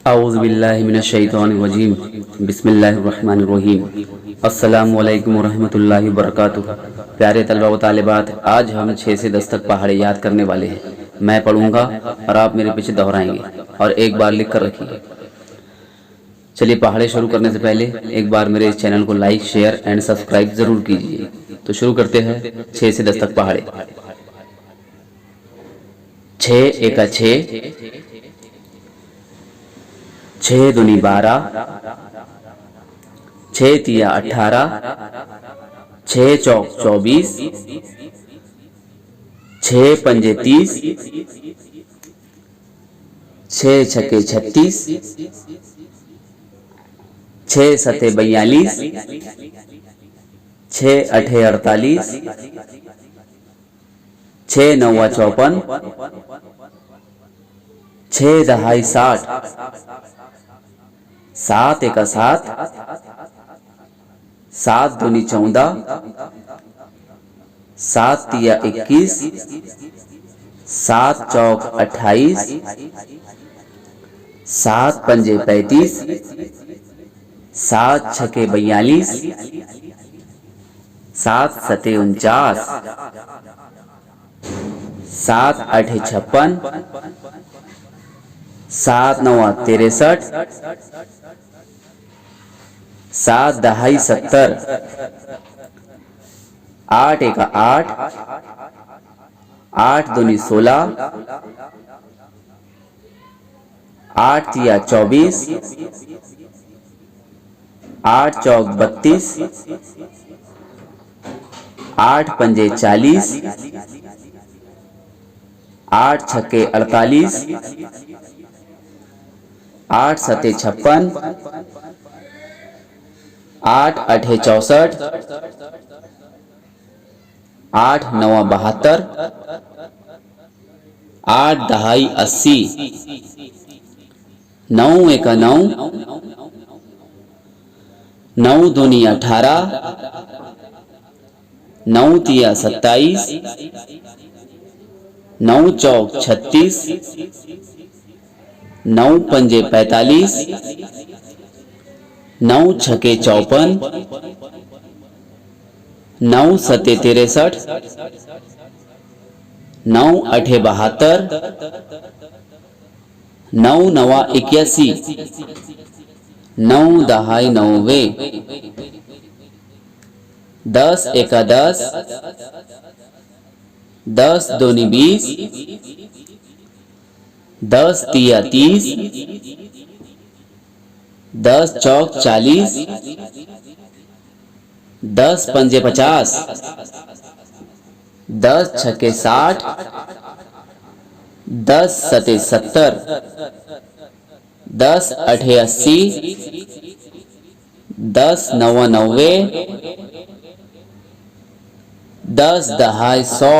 औज़ुबिल्लाहिमिनश्शैतानिर्रजीम बिस्मिल्लाहिर्रहमानिर्रहीम अस्सलामु अलैकुम वरहमतुल्लाहि वबरकातुहू। प्यारे तलबा व तालिबात, आज हम 6 से 10 तक पहाड़े याद करने वाले हैं। मैं पढ़ूंगा और आप मेरे पीछे दोहराएंगे और एक बार लिख कर रखिए। चलिए, पहाड़े शुरू करने से पहले एक बार मेरे इस चैनल को लाइक, शेयर एंड सब्सक्राइब ज़रूर कीजिए। तो शुरू करते हैं 6 से 10 तक पहाड़े। 6 एका 6, 6 दूनी 12, 6 तिया 18, 6 चौक 24, 6 पंजे 30, 6 छक्के 36, 6 सते 42, 6 अठे 48, 6 नौवा 54, 6 दहाई 60, 7 एका 7, 7 दूनी 14, 7 तिया 21, 7 चौक 28, 7 पंजे 35, 7 छके 42, 7 सते 49, 7 अठे 56, 7 नवा 63, 7 दहाई 70, 8 एका 8, 8 दूनी 16, 8 तिया 24, 8 चौक 32, 8 पंजे 40, 8 छक्के 48, 8 सते 56, 8 अठे 64, 8 नवा 72, 8 दहाई 80, 9 एका 9, 9 दूनी 18, 9 तिया 27, 9 चौक 36, 9 पंजे 45, 9 छके 54, 9 सते 63, 9 अठे 72, 9 नवा 81, 9 दहाई 90, 10 एका 10, 10 दूनी 20, 10 तिया 30, 10 चौक 40, 10 पंजे 50, 10 छके 60, 10 सते 70, 10 अठे 80, 10 नवा 90, 10 दहाई 100,